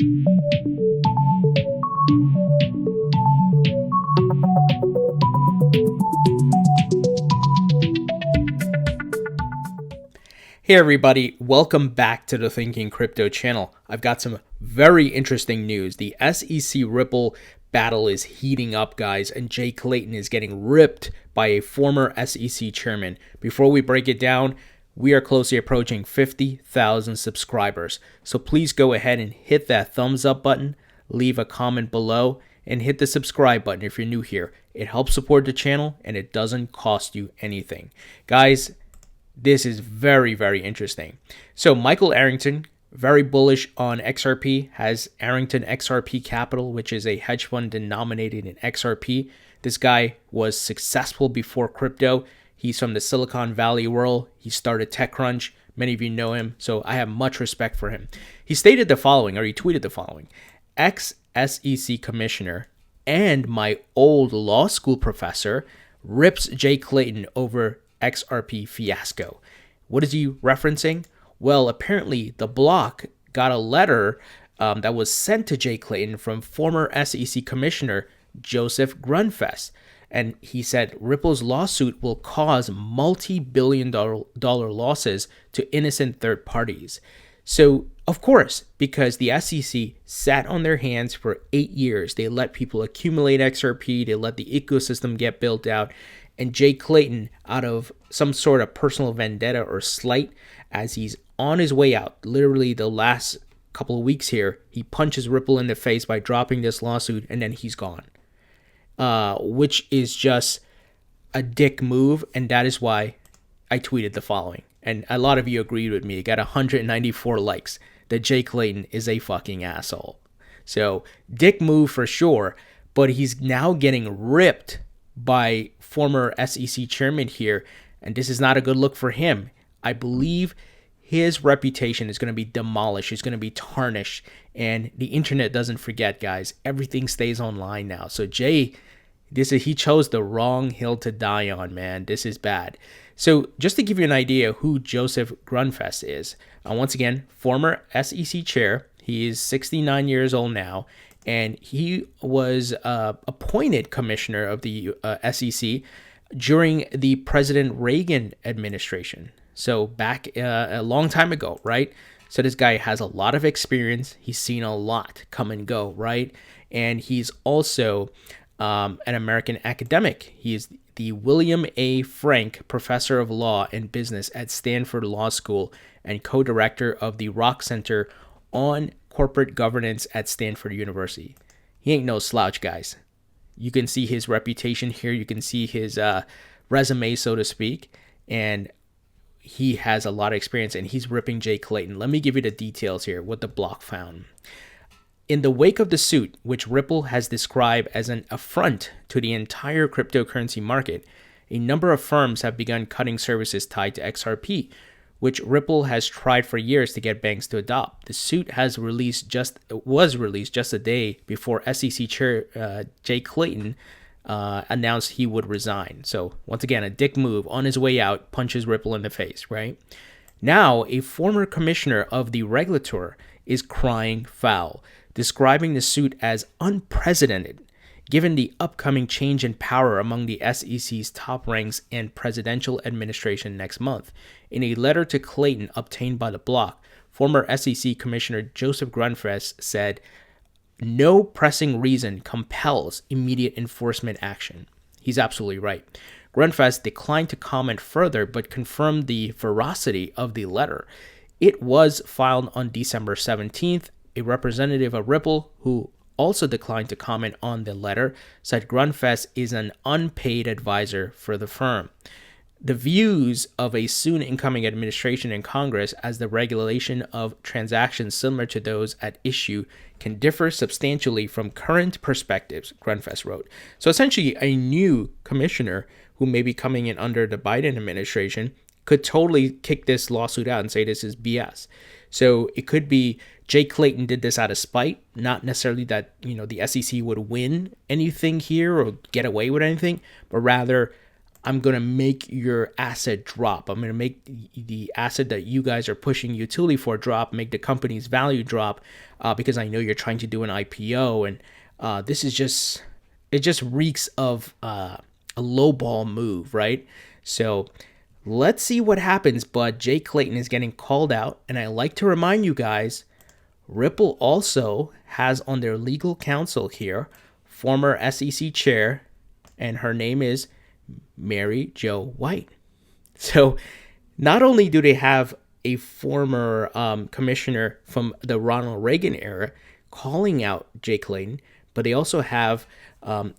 Hey everybody, welcome back to the Thinking Crypto channel. I've got some very interesting news. The SEC Ripple battle is heating up, guys, and Jay Clayton is getting ripped by a former SEC chairman. Before we break it down, we are closely approaching 50,000 subscribers. So please go ahead and hit that thumbs up button, leave a comment below, and hit the subscribe button if you're new here. It helps support the channel and it doesn't cost you anything. Guys, this is very, very interesting. So Michael Arrington, very bullish on XRP, has Arrington XRP Capital, which is a hedge fund denominated in XRP. This guy was successful before crypto. He's from the Silicon Valley world. He started TechCrunch. Many of you know him, so I have much respect for him. He stated the following, or he tweeted the following: ex-SEC commissioner and my old law school professor rips Jay Clayton over XRP fiasco. What is he referencing? Well, apparently the block got a letter that was sent to Jay Clayton from former SEC Commissioner Joseph Grunfest. And he said Ripple's lawsuit will cause multi-billion-dollar losses to innocent third parties. So, of course, because the SEC sat on their hands for 8 years, they let people accumulate XRP, they let the ecosystem get built out, and Jay Clayton, out of some sort of personal vendetta or slight, as he's on his way out, literally the last couple of weeks here, he punches Ripple in the face by dropping this lawsuit, and then he's gone. Which is just a dick move, and that is why I tweeted the following. And a lot of you agreed with me. It got 194 likes that Jay Clayton is a fucking asshole. So, dick move for sure, but he's now getting ripped by former SEC chairman here, and this is not a good look for him. I believe his reputation is going to be demolished. It's going to be tarnished, and the internet doesn't forget, guys. Everything stays online now. So Jay, he chose the wrong hill to die on, man. This is bad. So just to give you an idea who Joseph Grunfest is, once again, former SEC chair. He is 69 years old now, and he was appointed commissioner of the SEC during the President Reagan administration. So back a long time ago, right? So this guy has a lot of experience. He's seen a lot come and go, right? And he's also an American academic. He is the William A. Frank Professor of Law and Business at Stanford Law School and co-director of the Rock Center on Corporate Governance at Stanford University. He ain't no slouch, guys. You can see his reputation here. You can see his resume, so to speak. And he has a lot of experience, and he's ripping Jay Clayton. Let me give you the details here, what the block found. In the wake of the suit, which Ripple has described as an affront to the entire cryptocurrency market, a number of firms have begun cutting services tied to XRP, which Ripple has tried for years to get banks to adopt. The suit was released just a day before SEC Chair Jay Clayton announced he would resign. So once again, a dick move. On his way out, punches Ripple in the face, right? Now, a former commissioner of the regulator is crying foul, describing the suit as unprecedented, given the upcoming change in power among the SEC's top ranks and presidential administration next month. In a letter to Clayton obtained by the block, former SEC Commissioner Joseph Grunfest said, "No pressing reason compels immediate enforcement action." He's absolutely right. Grunfest declined to comment further, but confirmed the veracity of the letter. It was filed on December 17th. A representative of Ripple, who also declined to comment on the letter, said Grunfest is an unpaid advisor for the firm. The views of a soon incoming administration in Congress as the regulation of transactions similar to those at issue can differ substantially from current perspectives, Grunfest wrote. So essentially, a new commissioner who may be coming in under the Biden administration could totally kick this lawsuit out and say this is BS. So it could be Jay Clayton did this out of spite, not necessarily that, the SEC would win anything here or get away with anything, but rather I'm going to make your asset drop. I'm going to make the asset that you guys are pushing utility for drop, make the company's value drop because I know you're trying to do an IPO. And this is just, it just reeks of a lowball move, right? So let's see what happens. But Jay Clayton is getting called out. And I like to remind you guys, Ripple also has on their legal counsel here former SEC chair, and her name is Mary Jo White. So not only do they have a former commissioner from the Ronald Reagan era calling out Jay Clayton, but they also have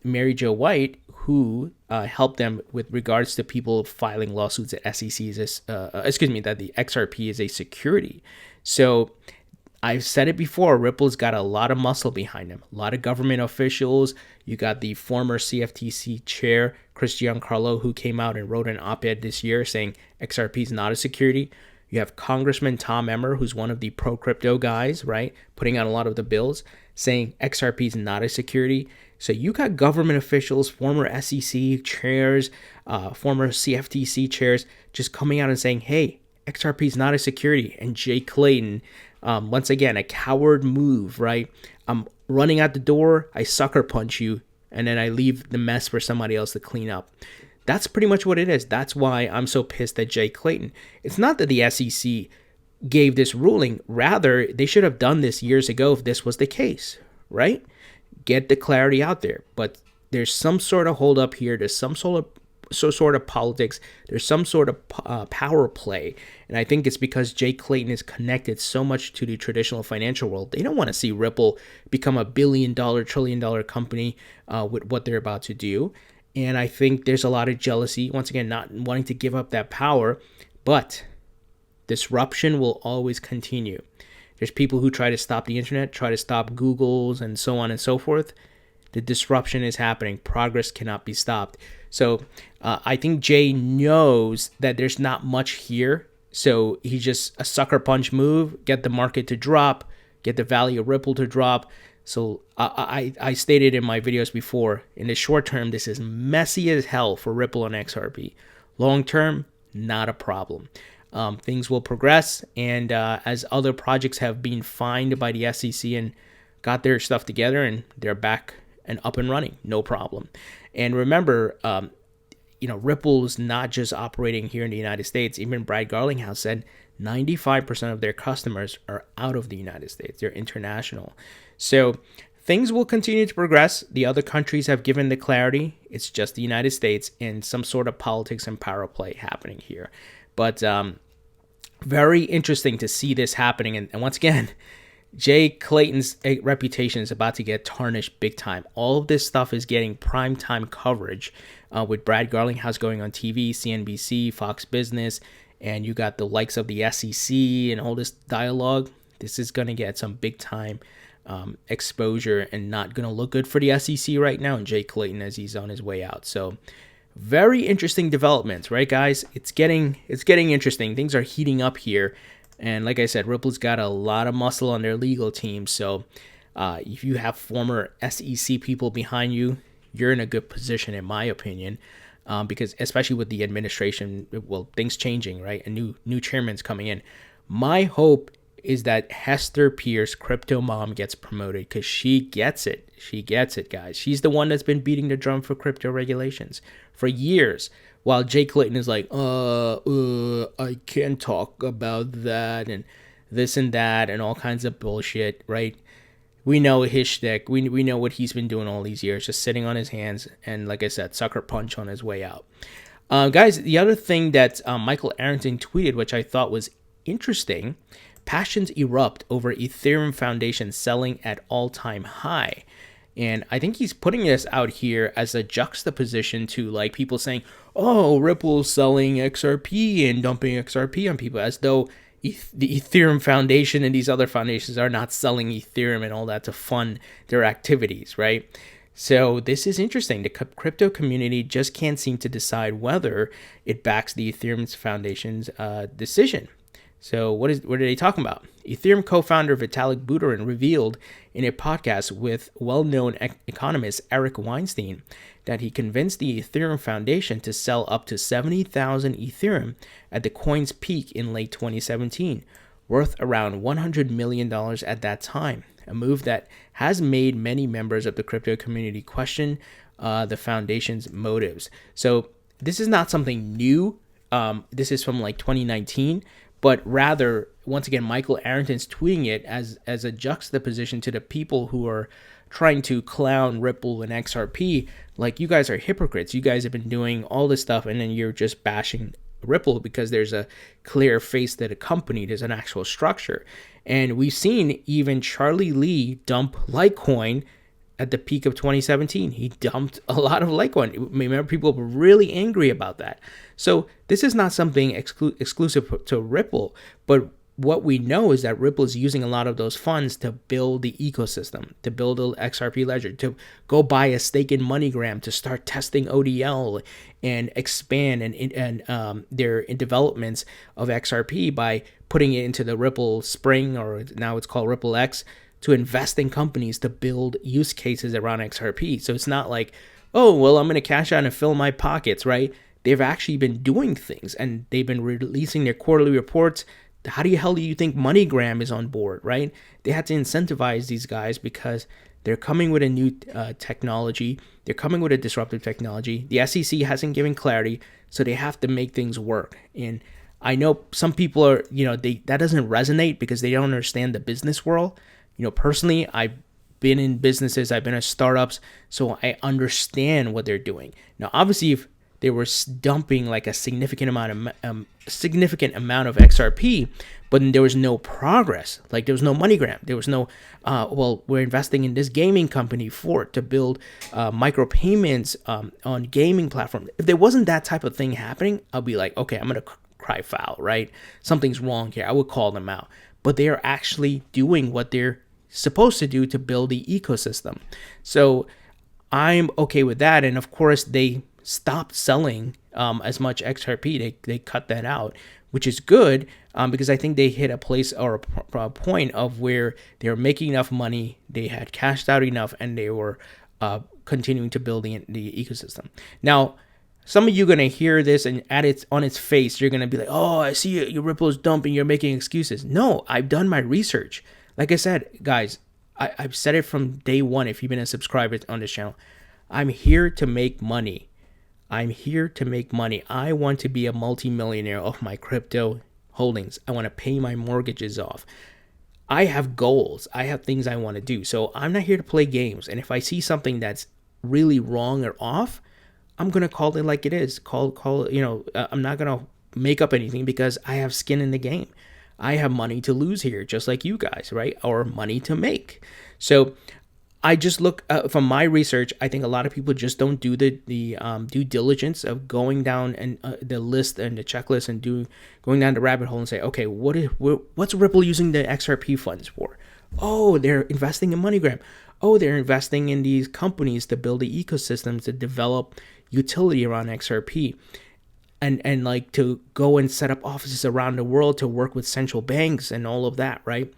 Mary Jo White, who helped them with regards to people filing lawsuits at SEC, that the XRP is a security. So I've said it before, Ripple's got a lot of muscle behind them, a lot of government officials. You got the former CFTC chair, Chris Giancarlo, who came out and wrote an op-ed this year saying XRP is not a security. You have Congressman Tom Emmer, who's one of the pro-crypto guys, right, putting out a lot of the bills, saying XRP is not a security. So you got government officials, former SEC chairs, former CFTC chairs, just coming out and saying, hey, XRP is not a security. And Jay Clayton, once again, a coward move, right? I'm running out the door, I sucker punch you, and then I leave the mess for somebody else to clean up. That's pretty much what it is. That's why I'm so pissed at Jay Clayton. It's not that the SEC gave this ruling. Rather, they should have done this years ago if this was the case, right? Get the clarity out there. But there's some sort of hold up here. There's some sort of politics. There's some sort of power play. And I think it's because Jay Clayton is connected so much to the traditional financial world. They don't want to see Ripple become a $1 billion, $1 trillion company with what they're about to do. And I think there's a lot of jealousy, once again, not wanting to give up that power. But disruption will always continue. There's people who try to stop the internet, try to stop Google's, and so on and so forth. The disruption is happening. Progress cannot be stopped. So I think Jay knows that there's not much here. So he's just a sucker punch move, get the market to drop, get the value of Ripple to drop. So I stated in my videos before, in the short term, this is messy as hell for Ripple and XRP. Long term, not a problem. Things will progress. And as other projects have been fined by the SEC and got their stuff together and they're back and up and running, no problem. And remember, Ripple's not just operating here in the United States. Even Brad Garlinghouse said 95% of their customers are out of the United States. They're international. So things will continue to progress. The other countries have given the clarity. It's just the United States and some sort of politics and power play happening here. But very interesting to see this happening. And once again, Jay Clayton's reputation is about to get tarnished big time. All of this stuff is getting primetime coverage with Brad Garlinghouse going on TV, CNBC, Fox Business, and you got the likes of the SEC and all this dialogue. This is going to get some big time exposure and not going to look good for the SEC right now and Jay Clayton as he's on his way out. So very interesting developments, right, guys? It's getting interesting. Things are heating up here. And like I said, Ripple's got a lot of muscle on their legal team. So if you have former SEC people behind you, you're in a good position, in my opinion, because especially with the administration, well, things changing, right? A new chairman's coming in. My hope is that Hester Peirce, crypto mom, gets promoted because she gets it. She gets it, guys. She's the one that's been beating the drum for crypto regulations for years. While Jay Clayton is like, I can't talk about that and this and that and all kinds of bullshit, right? We know his shtick. We know what he's been doing all these years, just sitting on his hands and, like I said, sucker punch on his way out. Guys, the other thing that Michael Arrington tweeted, which I thought was interesting, passions erupt over Ethereum Foundation selling at all-time high. And I think he's putting this out here as a juxtaposition to like people saying, oh, Ripple's selling XRP and dumping XRP on people, as though the Ethereum Foundation and these other foundations are not selling Ethereum and all that to fund their activities, right? So this is interesting. The crypto community just can't seem to decide whether it backs the Ethereum Foundation's decision. So what are they talking about? Ethereum co-founder Vitalik Buterin revealed in a podcast with well-known economist Eric Weinstein that he convinced the Ethereum Foundation to sell up to 70,000 Ethereum at the coin's peak in late 2017, worth around $100 million at that time, a move that has made many members of the crypto community question the foundation's motives. So this is not something new. This is from like 2019. But rather, once again, Michael Arrington's tweeting it as a juxtaposition to the people who are trying to clown Ripple and XRP. Like, you guys are hypocrites. You guys have been doing all this stuff, and then you're just bashing Ripple because there's a clear face to the company. There's an actual structure. And we've seen even Charlie Lee dump Litecoin at the peak of 2017. He dumped a lot of Litecoin. Remember, people were really angry about that. So this is not something exclusive to Ripple, but what we know is that Ripple is using a lot of those funds to build the ecosystem, to build an XRP ledger, to go buy a stake in MoneyGram, to start testing ODL and expand and their developments of XRP by putting it into the Ripple Spring, or now it's called Ripple X, to invest in companies to build use cases around XRP. So it's not like, oh, well, I'm going to cash out and fill my pockets, right? They've actually been doing things, and they've been releasing their quarterly reports. How the hell do you think MoneyGram is on board, right? They had to incentivize these guys because they're coming with a new technology. They're coming with a disruptive technology. The SEC hasn't given clarity, so they have to make things work. And I know some people are, that doesn't resonate because they don't understand the business world. Personally, I've been in businesses, I've been at startups, so I understand what they're doing. Now, obviously, if they were dumping like a significant amount of XRP, but there was no progress. Like, there was no MoneyGram. There was no, we're investing in this gaming company to build micropayments on gaming platform. If there wasn't that type of thing happening, I'll be like, okay, I'm gonna cry foul, right? Something's wrong here. I would call them out. But they are actually doing what they're supposed to do to build the ecosystem. So I'm okay with that. And of course, they stopped selling as much XRP. They cut that out, which is good because I think they hit a place or a point of where they were making enough money, they had cashed out enough, and they were continuing to build the ecosystem. Now, some of you are going to hear this, and on its face, you're going to be like, oh, I see your Ripple's dumping, you're making excuses. No, I've done my research. Like I said, guys, I've said it from day one. If you've been a subscriber on this channel, I'm here to make money. I'm here to make money. I want to be a multimillionaire of my crypto holdings. I want to pay my mortgages off. I have goals. I have things I want to do. So I'm not here to play games. And if I see something that's really wrong or off, I'm going to call it like it is. I'm not going to make up anything because I have skin in the game. I have money to lose here, just like you guys, right? Or money to make. So I just look from my research. I think a lot of people just don't do the due diligence of going down and the list and the checklist and going down the rabbit hole and say, okay, what's Ripple using the XRP funds for? Oh, they're investing in MoneyGram. Oh, they're investing in these companies to build the ecosystems to develop utility around XRP. And like to go and set up offices around the world to work with central banks and all of that, right?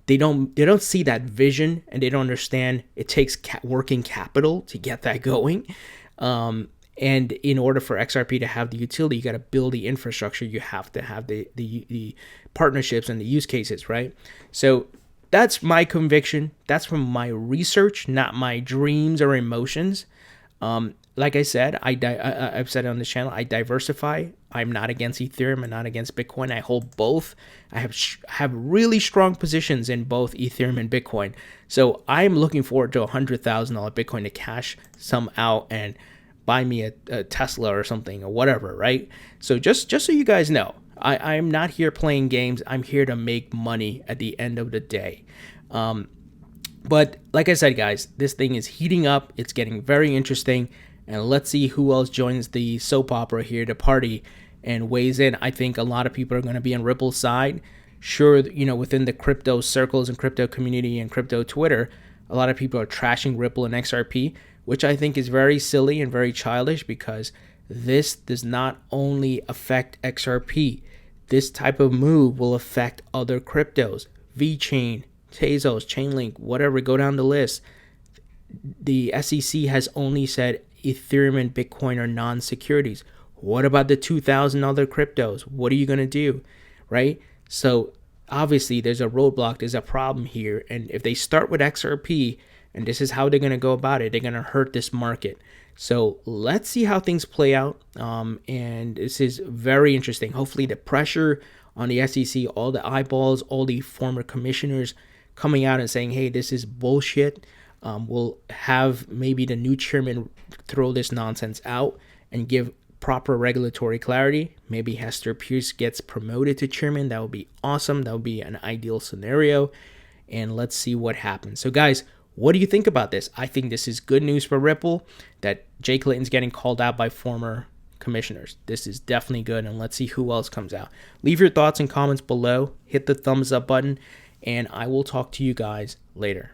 They don't see that vision, and they don't understand it takes working capital to get that going. And in order for XRP to have the utility, you got to build the infrastructure. You have to have the partnerships and the use cases, right? So that's my conviction. That's from my research, not my dreams or emotions. Like I said, I've said it on this channel, I diversify. I'm not against Ethereum. I'm not against Bitcoin. I hold both. I have really strong positions in both Ethereum and Bitcoin. So I'm looking forward to $100,000 Bitcoin to cash some out and buy me a Tesla or something or whatever, right? So just so you guys know, I'm not here playing games. I'm here to make money at the end of the day. But like I said, guys, this thing is heating up. It's getting very interesting. And let's see who else joins the soap opera here to party and weighs in. I think a lot of people are going to be on Ripple's side. Sure, within the crypto circles and crypto community and crypto Twitter, a lot of people are trashing Ripple and XRP, which I think is very silly and very childish because this does not only affect XRP. this type of move will affect other cryptos, VeChain, Tezos, Chainlink, whatever, go down the list. The SEC has only said Ethereum and Bitcoin are non-securities. What about the 2,000 other cryptos? What are you going to do, right? So obviously there's a roadblock, there's a problem here. And if they start with XRP, and this is how they're going to go about it, they're going to hurt this market. So let's see how things play out. And this is very interesting. Hopefully the pressure on the SEC, all the eyeballs, all the former commissioners coming out and saying, hey, this is bullshit. We'll have maybe the new chairman throw this nonsense out and give proper regulatory clarity. Maybe Hester Peirce gets promoted to chairman. That would be awesome. That would be an ideal scenario. And let's see what happens. So guys, what do you think about this? I think this is good news for Ripple that Jay Clayton's getting called out by former commissioners. This is definitely good. And let's see who else comes out. Leave your thoughts and comments below. Hit the thumbs up button. And I will talk to you guys later.